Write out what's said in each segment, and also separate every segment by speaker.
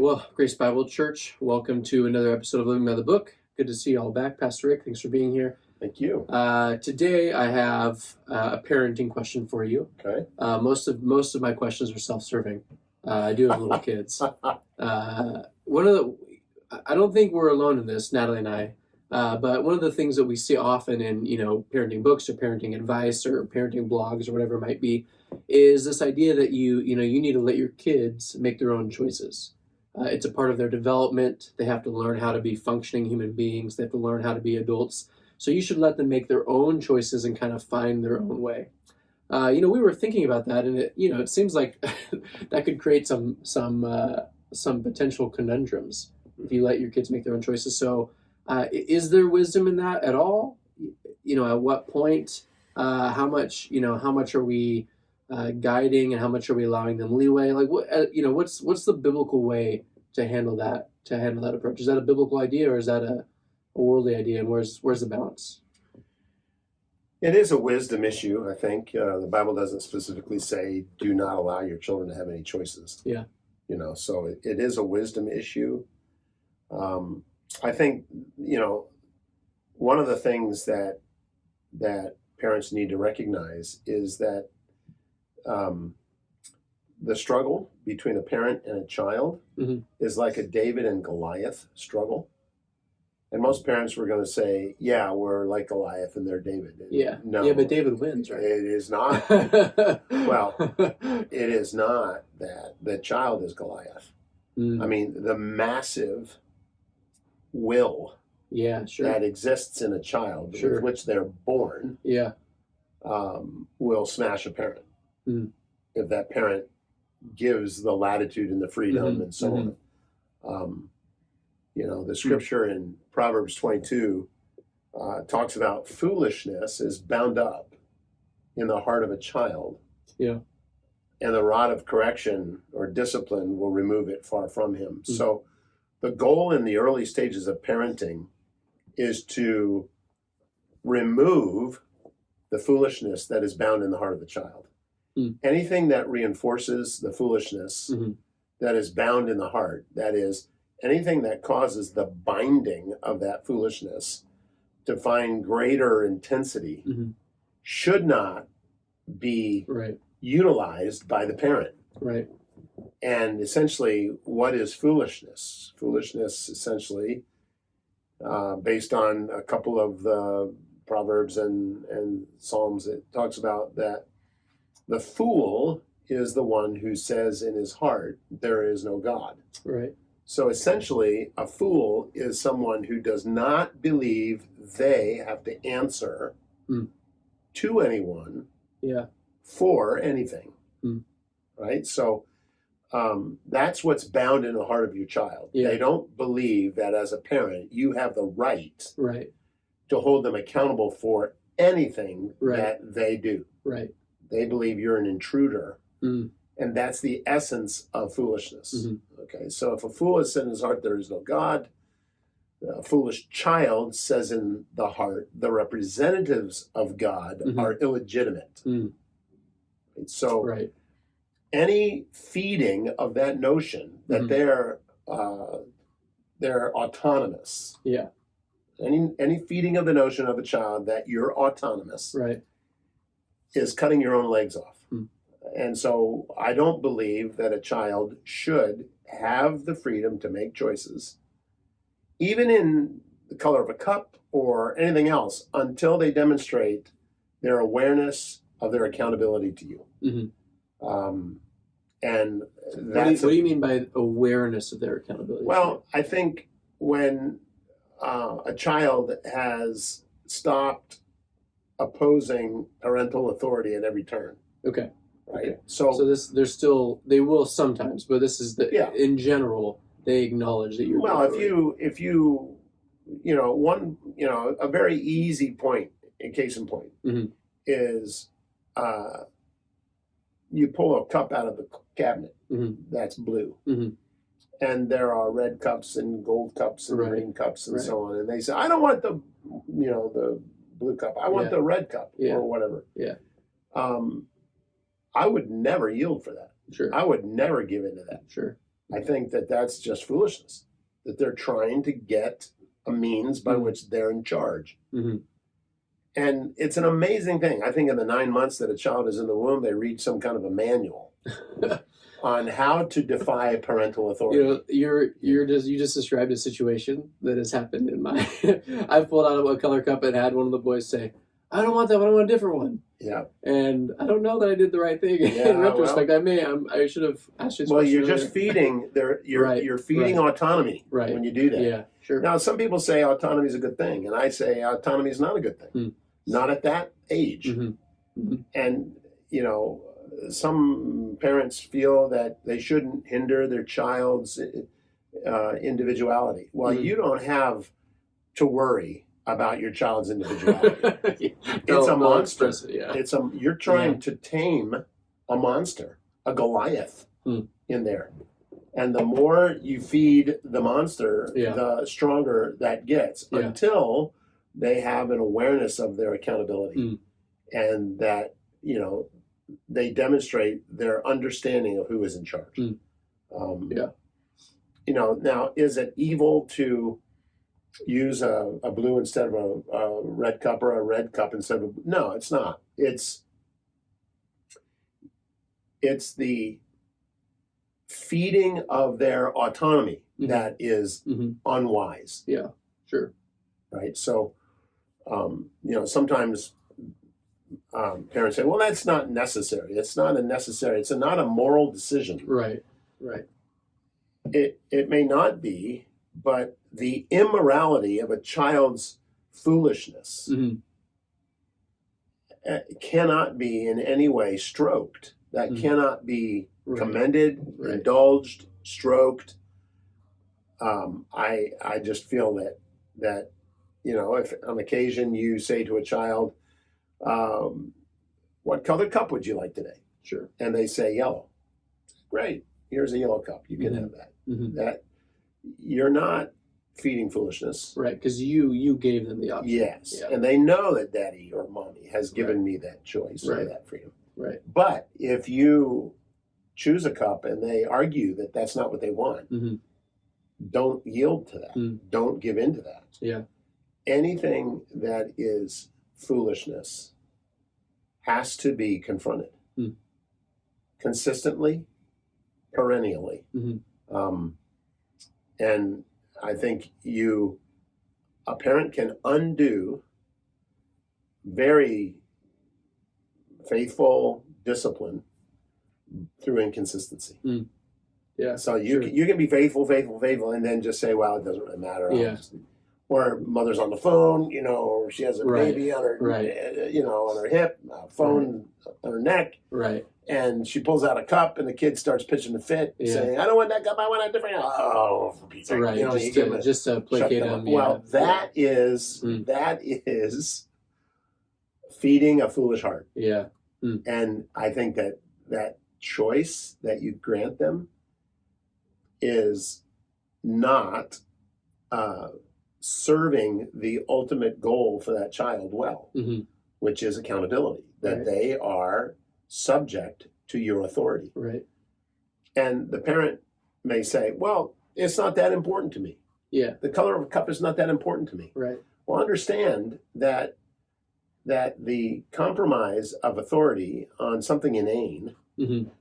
Speaker 1: Well, Grace Bible Church, welcome to another episode of Living by the Book. Good to see you all back. Pastor Rick, thanks for being here.
Speaker 2: Thank you.
Speaker 1: Today I have a parenting question for you.
Speaker 2: Okay.
Speaker 1: Most of my questions are self-serving. I do have little kids. I don't think we're alone in this, Natalie and I. But one of the things that we see often in, parenting books or parenting advice or parenting blogs or whatever it might be, is this idea that you need to let your kids make their own choices. It's a part of their development. They have to learn how to be functioning human beings. They have to learn how to be adults. So you should let them make their own choices and kind of find their own way. We were thinking about that, and it seems like that could create some potential conundrums if you let your kids make their own choices. So, is there wisdom in that at all? At what point? How much are we guiding, and how much are we allowing them leeway? Like, what's the biblical way to handle that approach? Is that a biblical idea, or is that a worldly idea? And where's the balance?
Speaker 2: It is a wisdom issue, I think. The Bible doesn't specifically say, do not allow your children to have any choices.
Speaker 1: Yeah.
Speaker 2: So it is a wisdom issue. I think, one of the things that parents need to recognize is that the struggle between a parent and a child is like a David and Goliath struggle. And most parents were going to say, yeah, we're like Goliath and they're David. And
Speaker 1: yeah.
Speaker 2: No.
Speaker 1: Yeah, but David wins, right?
Speaker 2: It is not. Well, it is not that. The child is Goliath. I mean, the massive will that exists in a child with which they're born will smash a parent if that parent gives the latitude and the freedom and so on. The scripture in Proverbs 22 talks about foolishness is bound up in the heart of a child. Yeah. And the rod of correction or discipline will remove it far from him. So the goal in the early stages of parenting is to remove the foolishness that is bound in the heart of the child. Anything that reinforces the foolishness that is bound in the heart, that is, anything that causes the binding of that foolishness to find greater intensity should not be utilized by the parent. Right. And essentially, what is foolishness? Foolishness, essentially, based on a couple of the Proverbs and Psalms, it talks about that the fool is the one who says in his heart, there is no God. Right. So essentially, a fool is someone who does not believe they have to answer to anyone for anything. Right? So that's what's bound in the heart of your child. Yeah. They don't believe that as a parent, you have the right to hold them accountable for anything that they do. Right. They believe you're an intruder. And that's the essence of foolishness. Okay, so if a fool has said in his heart, there is no God, a foolish child says in the heart, the representatives of God are illegitimate. So any feeding of that notion that they're autonomous. Yeah. Any feeding of the notion of a child that you're autonomous is cutting your own legs off. And so I don't believe that a child should have the freedom to make choices, even in the color of a cup or anything else, until they demonstrate their awareness of their accountability to you. And that's
Speaker 1: what do you mean by awareness of their accountability?
Speaker 2: Well, I think when a child has stopped opposing parental authority at every turn. Okay. Right. Okay.
Speaker 1: So they will sometimes, but this is in general, they acknowledge that you're.
Speaker 2: Well, if you a very easy point, case in point, is you pull a cup out of the cabinet that's blue, and there are red cups and gold cups and green cups and so on, and they say, I don't want the blue cup, I want the red cup or whatever. Yeah. I would never yield for that. Sure. I would never give into that. Sure. I think that that's just foolishness, that they're trying to get a means by which they're in charge.
Speaker 1: Mm-hmm.
Speaker 2: And it's an amazing thing. I think in the 9 months that a child is in the womb, they read some kind of a manual on how to defy parental authority.
Speaker 1: You just described a situation that has happened in my. I've pulled out a color cup and had one of the boys say, "I don't want that one. I want a different one."
Speaker 2: Yeah.
Speaker 1: And I don't know that I did the right thing.
Speaker 2: Yeah,
Speaker 1: in retrospect, I should have asked you this
Speaker 2: well,
Speaker 1: question
Speaker 2: you're
Speaker 1: earlier.
Speaker 2: just feeding you're feeding autonomy when you do that.
Speaker 1: Yeah, sure.
Speaker 2: Now, some people say autonomy is a good thing, and I say autonomy is not a good thing. Not at that age.
Speaker 1: Mm-hmm. Mm-hmm.
Speaker 2: And, some parents feel that they shouldn't hinder their child's individuality. Well, you don't have to worry about your child's individuality. It's a monster. You're trying to tame a monster, a Goliath in there. And the more you feed the monster, the stronger that gets until they have an awareness of their accountability and that, they demonstrate their understanding of who is in charge. Now, is it evil to use a blue instead of a red cup, or a red cup instead of no, it's not. It's the feeding of their autonomy that is unwise.
Speaker 1: Yeah, sure.
Speaker 2: Right. So, sometimes parents say, well, that's not necessary. It's not not a moral decision.
Speaker 1: Right.
Speaker 2: It may not be, but the immorality of a child's foolishness cannot be in any way stroked. That cannot be commended, indulged, stroked. I just feel that if on occasion you say to a child, what color cup would you like today?
Speaker 1: Sure.
Speaker 2: And they say yellow. Great. Here's a yellow cup. You can have that. That you're not feeding foolishness.
Speaker 1: Right, because you gave them the option.
Speaker 2: Yes. Yeah. And they know that daddy or mommy has given me that choice or that freedom.
Speaker 1: Right.
Speaker 2: But if you choose a cup and they argue that that's not what they want, don't yield to that. Don't give in to that.
Speaker 1: Yeah.
Speaker 2: Anything that is foolishness has to be confronted consistently, perennially. And I think a parent can undo very faithful discipline through inconsistency.
Speaker 1: Yeah.
Speaker 2: So you can be faithful, and then just say, well, it doesn't really matter. Or mother's on the phone, or she has a baby on her, on her hip, a phone on her neck.
Speaker 1: Right.
Speaker 2: And she pulls out a cup, and the kid starts pitching a fit, saying, "I don't want that cup. I want a different." Oh, for Pete's sake!
Speaker 1: Right. Just to placate them.
Speaker 2: Well, that is feeding a foolish heart.
Speaker 1: Yeah.
Speaker 2: And I think that choice that you grant them is not serving the ultimate goal for that child well, which is accountability. That they are subject to your authority.
Speaker 1: Right.
Speaker 2: And the parent may say, well, it's not that important to me.
Speaker 1: Yeah.
Speaker 2: The color of a cup is not that important to me.
Speaker 1: Right.
Speaker 2: Well, understand that the compromise of authority on something inane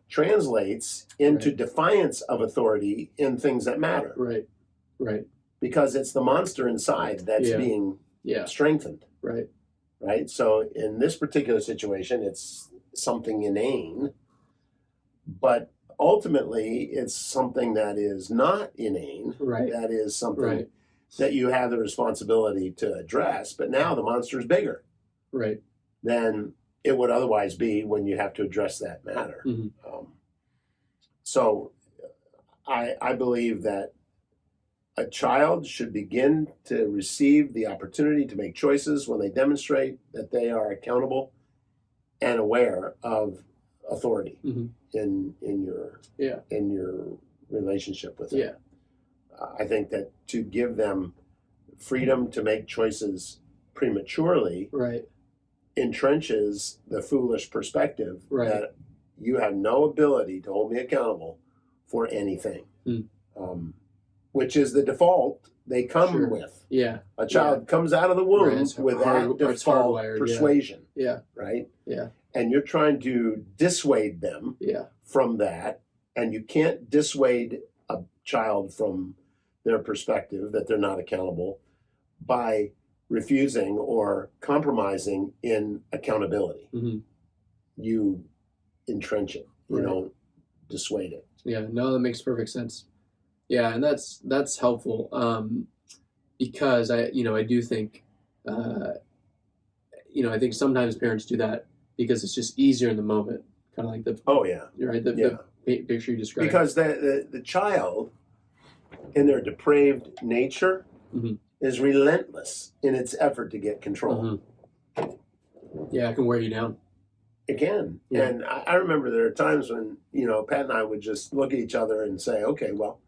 Speaker 2: translates into defiance of authority in things that matter.
Speaker 1: Right. Right.
Speaker 2: Because it's the monster inside that's being strengthened.
Speaker 1: Right.
Speaker 2: Right. So in this particular situation, it's something inane, but ultimately it's something that is not inane.
Speaker 1: Right.
Speaker 2: That is something that you have the responsibility to address, but now the monster is bigger than it would otherwise be when you have to address that matter. So I believe that a child should begin to receive the opportunity to make choices when they demonstrate that they are accountable and aware of authority in your relationship with them.
Speaker 1: Yeah.
Speaker 2: I think that to give them freedom to make choices prematurely entrenches the foolish perspective that you have no ability to hold me accountable for anything.
Speaker 1: Hmm.
Speaker 2: Which is the default they come
Speaker 1: Sure.
Speaker 2: with.
Speaker 1: Yeah.
Speaker 2: A child comes out of the womb
Speaker 1: Right, it's
Speaker 2: with
Speaker 1: hard-
Speaker 2: that
Speaker 1: it's
Speaker 2: default
Speaker 1: hardwired, yeah.
Speaker 2: persuasion,
Speaker 1: Yeah.
Speaker 2: right?
Speaker 1: Yeah.
Speaker 2: And you're trying to dissuade them
Speaker 1: Yeah.
Speaker 2: from that, and you can't dissuade a child from their perspective that they're not accountable by refusing or compromising in accountability.
Speaker 1: Hmm.
Speaker 2: You entrench it. You
Speaker 1: Right.
Speaker 2: don't dissuade it.
Speaker 1: Yeah. No, that makes perfect sense. Yeah, and that's helpful because I do think I think sometimes parents do that because it's just easier in the moment, kind of like the
Speaker 2: Oh yeah,
Speaker 1: right
Speaker 2: yeah.
Speaker 1: the picture you described.
Speaker 2: Because the child, in their depraved nature,
Speaker 1: Mhm.
Speaker 2: is relentless in its effort to get control.
Speaker 1: Mhm. Yeah, it can wear you down.
Speaker 2: Again,
Speaker 1: Yeah.
Speaker 2: and I remember there are times when Pat and I would just look at each other and say, "Okay, well,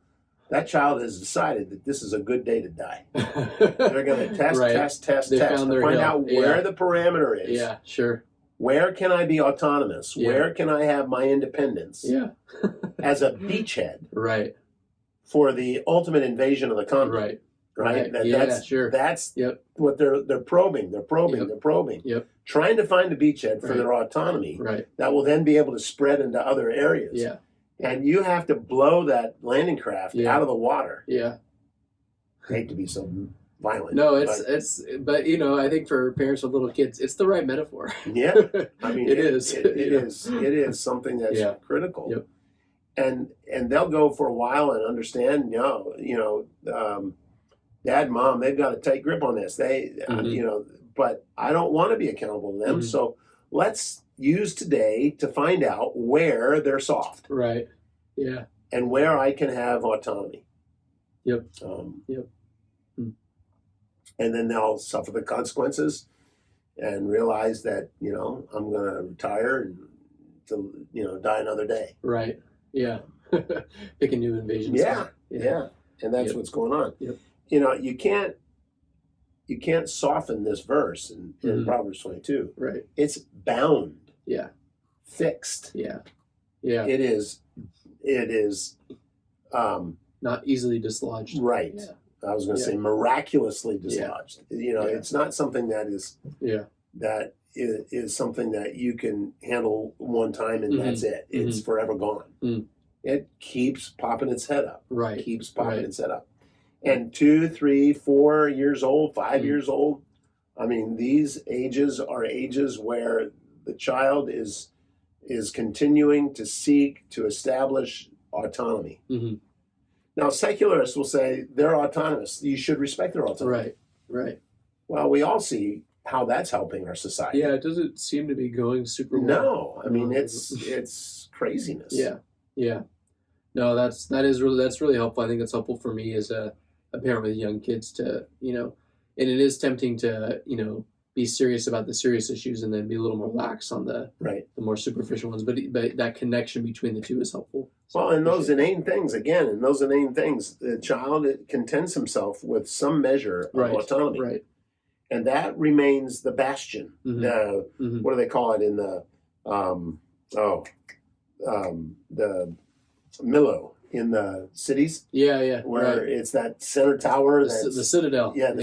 Speaker 2: that child has decided that this is a good day to die. They're going to test,
Speaker 1: Right.
Speaker 2: test
Speaker 1: They
Speaker 2: to
Speaker 1: found their
Speaker 2: find
Speaker 1: hill.
Speaker 2: out where
Speaker 1: Yeah.
Speaker 2: the parameter is.
Speaker 1: Yeah, sure.
Speaker 2: Where can I be autonomous?
Speaker 1: Yeah.
Speaker 2: Where can I have my independence
Speaker 1: Yeah.
Speaker 2: as a beachhead
Speaker 1: Right.
Speaker 2: for the ultimate invasion of the continent?"
Speaker 1: Right.
Speaker 2: Right?
Speaker 1: Yeah,
Speaker 2: That's
Speaker 1: sure.
Speaker 2: That's
Speaker 1: Yep.
Speaker 2: what they're probing. They're probing.
Speaker 1: Yep.
Speaker 2: They're probing.
Speaker 1: Yep.
Speaker 2: Trying to find a beachhead for
Speaker 1: Right.
Speaker 2: their autonomy
Speaker 1: Right.
Speaker 2: that will then be able to spread into other areas.
Speaker 1: Yeah.
Speaker 2: And you have to blow that landing craft
Speaker 1: Yeah.
Speaker 2: out of the water.
Speaker 1: Yeah.
Speaker 2: I hate to be so violent.
Speaker 1: No,
Speaker 2: but
Speaker 1: I think for parents with little kids, it's the right metaphor.
Speaker 2: yeah. I mean,
Speaker 1: it is.
Speaker 2: It is something that's
Speaker 1: Yeah.
Speaker 2: critical.
Speaker 1: Yep.
Speaker 2: And they'll go for a while and understand. Dad, mom, they've got a tight grip on this.
Speaker 1: Mhm.
Speaker 2: But I don't want to be accountable to them.
Speaker 1: Mhm.
Speaker 2: So let's use today to find out where they're soft
Speaker 1: Right. Yeah.
Speaker 2: and where I can have autonomy.
Speaker 1: Yep.
Speaker 2: Yep.
Speaker 1: Hmm.
Speaker 2: And then they'll suffer the consequences and realize that I'm going to retire and to die another day.
Speaker 1: Right. Yeah. Pick a new invasion.
Speaker 2: Yeah,
Speaker 1: spot.
Speaker 2: yeah, and that's
Speaker 1: Yep.
Speaker 2: what's going on.
Speaker 1: Yep.
Speaker 2: You can't soften this verse in
Speaker 1: Mhm.
Speaker 2: Proverbs 22.
Speaker 1: Right.
Speaker 2: It's bound,
Speaker 1: Yeah.
Speaker 2: fixed.
Speaker 1: Yeah. Yeah.
Speaker 2: It is.
Speaker 1: Not easily dislodged.
Speaker 2: Right.
Speaker 1: Yeah.
Speaker 2: I was going to
Speaker 1: Yeah.
Speaker 2: say miraculously dislodged.
Speaker 1: Yeah.
Speaker 2: It's not something that
Speaker 1: Yeah.
Speaker 2: is something that you can handle one time and
Speaker 1: Mhm.
Speaker 2: that's it. It's forever gone.
Speaker 1: Mm.
Speaker 2: It keeps popping its head up.
Speaker 1: Right.
Speaker 2: Keeps popping
Speaker 1: Right.
Speaker 2: its head up. And 2, 3, 4 years old, 5
Speaker 1: Mm.
Speaker 2: years old. I mean, these ages are ages where the child is continuing to seek to establish autonomy.
Speaker 1: Mhm.
Speaker 2: Now, secularists will say they're autonomous. You should respect their autonomy.
Speaker 1: Right. Right.
Speaker 2: Well, we all see how that's helping our society.
Speaker 1: Yeah. It doesn't seem to be going super well.
Speaker 2: No, I mean
Speaker 1: No.
Speaker 2: it's craziness.
Speaker 1: Yeah. Yeah. No, that's really helpful. I think it's helpful for me as a parent with young kids to, and it is tempting to, be serious about the serious issues and then be a little more lax on the
Speaker 2: Right.
Speaker 1: more superficial ones. But that connection between the two is helpful. So
Speaker 2: Well,
Speaker 1: I
Speaker 2: and those
Speaker 1: appreciate
Speaker 2: inane things, the child contents himself with some measure of
Speaker 1: Right.
Speaker 2: autonomy.
Speaker 1: Right.
Speaker 2: And that remains the bastion.
Speaker 1: Mhm. Mhm.
Speaker 2: What do they call it in the the Millo in the cities,
Speaker 1: Yeah. Yeah.
Speaker 2: where
Speaker 1: Right.
Speaker 2: it's that center tower,
Speaker 1: The Citadel.
Speaker 2: the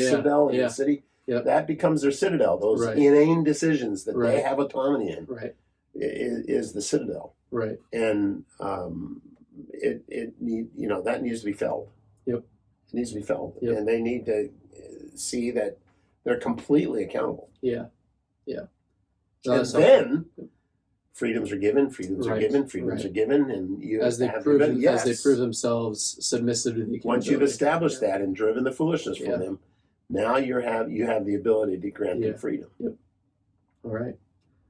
Speaker 2: citadel in
Speaker 1: Yeah.
Speaker 2: the city.
Speaker 1: Yep.
Speaker 2: That becomes their citadel. Those
Speaker 1: Right.
Speaker 2: inane decisions that they
Speaker 1: Right.
Speaker 2: have autonomy in
Speaker 1: Right.
Speaker 2: is the citadel,
Speaker 1: Right.
Speaker 2: and that needs to be felt.
Speaker 1: Yep.
Speaker 2: It needs to be felt,
Speaker 1: Yep.
Speaker 2: and they need to see that they're completely accountable.
Speaker 1: Yeah. Yeah. No,
Speaker 2: And
Speaker 1: that's helpful.
Speaker 2: then freedoms are given, freedoms are
Speaker 1: Right,
Speaker 2: given, freedoms
Speaker 1: right.
Speaker 2: are given, and you
Speaker 1: as they
Speaker 2: have
Speaker 1: prove
Speaker 2: the, yes.
Speaker 1: as they prove themselves submissive to the
Speaker 2: Once you've
Speaker 1: accountability.
Speaker 2: established
Speaker 1: Yeah.
Speaker 2: that and driven the foolishness
Speaker 1: Yeah.
Speaker 2: from them, now you have the ability to grant
Speaker 1: Yeah.
Speaker 2: them freedom.
Speaker 1: All right.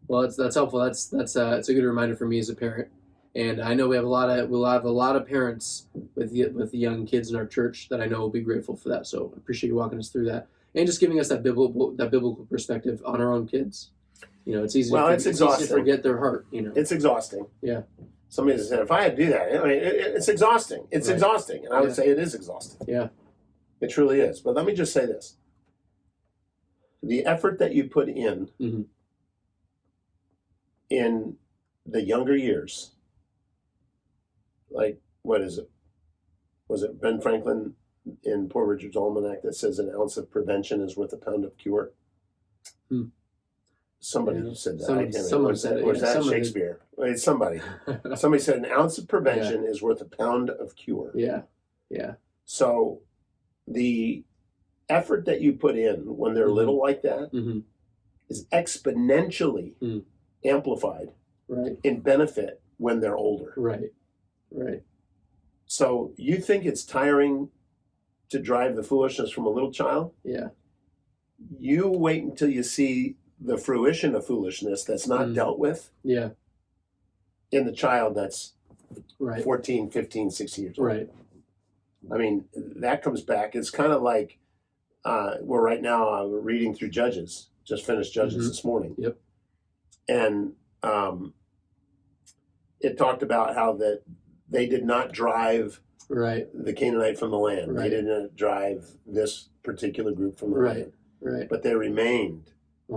Speaker 1: Well, that's helpful. It's a good reminder for me as a parent, and I know we have a lot of parents with the young kids in our church that I know will be grateful for that. So I appreciate you walking us through that and just giving us that biblical perspective on our own kids. It's easy.
Speaker 2: It's
Speaker 1: easy
Speaker 2: exhausting.
Speaker 1: to forget their heart.
Speaker 2: It's exhausting.
Speaker 1: Yeah.
Speaker 2: Somebody said, if I had to do that, it's exhausting. It's
Speaker 1: Right.
Speaker 2: exhausting, and I would
Speaker 1: Yeah.
Speaker 2: say it is exhausting.
Speaker 1: Yeah.
Speaker 2: It truly is. But let me just say this: the effort that you put
Speaker 1: Mhm.
Speaker 2: in the younger years, like what is it, was it Ben Franklin in Poor Richard's Almanac that says an ounce of prevention is worth a pound of cure? Somebody said that.
Speaker 1: Someone said it.
Speaker 2: Or was that Shakespeare? It's somebody. Somebody said an ounce of prevention is worth a pound of cure.
Speaker 1: Yeah. Yeah.
Speaker 2: So the effort that you put in when they're little like that is exponentially amplified in benefit when they're older.
Speaker 1: Right. Right.
Speaker 2: So you think it's tiring to drive the foolishness from a little child?
Speaker 1: Yeah.
Speaker 2: You wait until you see the fruition of foolishness that's not dealt with
Speaker 1: in
Speaker 2: the child that's 14, 15, 16 years old.
Speaker 1: Right.
Speaker 2: I mean, that comes back. It's kind of like we're right now reading through Judges. Just finished Judges this morning.
Speaker 1: Yep.
Speaker 2: And it talked about how that they did not drive the Canaanite from the land. They didn't drive this particular group from the land.
Speaker 1: Right.
Speaker 2: But they remained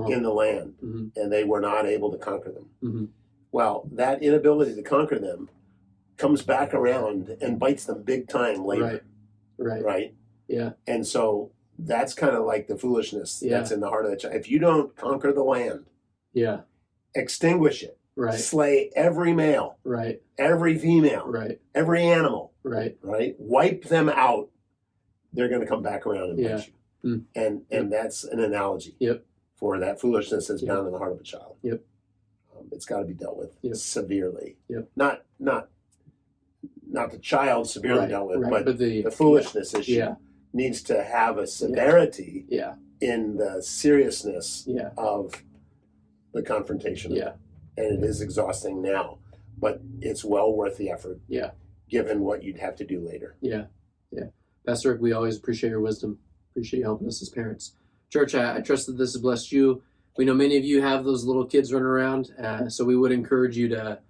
Speaker 2: in the land, and they were not able to conquer them. Well, that inability to conquer them comes back around and bites them big time later. Right?
Speaker 1: Yeah.
Speaker 2: And so that's kind of like the foolishness that's in the heart of the child. If you don't conquer the land, extinguish it, slay every male, every female, every animal, wipe them out, they're going to come back around and bite you. And that's an analogy for that foolishness that's found in the heart of a child. It's got to be dealt with severely. Not the child severely dealt with, but the foolishness issue needs to have a severity in the seriousness of the confrontation. And it is exhausting now, but it's well worth the effort given what you'd have to do later.
Speaker 1: Pastor Rick, we always appreciate your wisdom. Appreciate you helping us as parents. Church, I trust that this has blessed you. We know many of you have those little kids running around, so we would encourage you to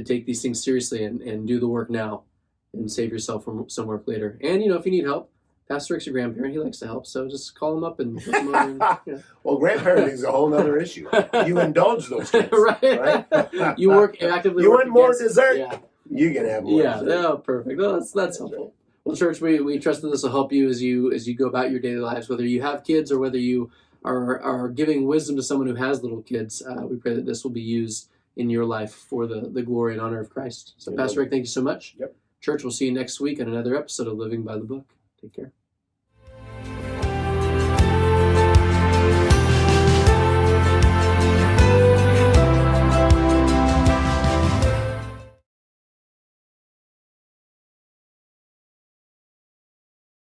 Speaker 1: take these things seriously and do the work now and save yourself from some work later. And, if you need help, Pastor Rick's your grandparent. He likes to help, so just call him up and look him over. And,
Speaker 2: Well, grandparenting is a whole other issue. You indulge those kids, right?
Speaker 1: You work actively.
Speaker 2: You want more dessert? Yeah. You can have more dessert.
Speaker 1: Oh, perfect. Oh, that's helpful. Well, church, we trust that this will help you as you go about your daily lives, whether you have kids or whether you are giving wisdom to someone who has little kids. We pray that this will be used in your life for the glory and honor of Christ. So, Pastor Rick, thank you so much.
Speaker 2: Yep.
Speaker 1: Church, we'll see you next week on another episode of Living by the Book. Take care.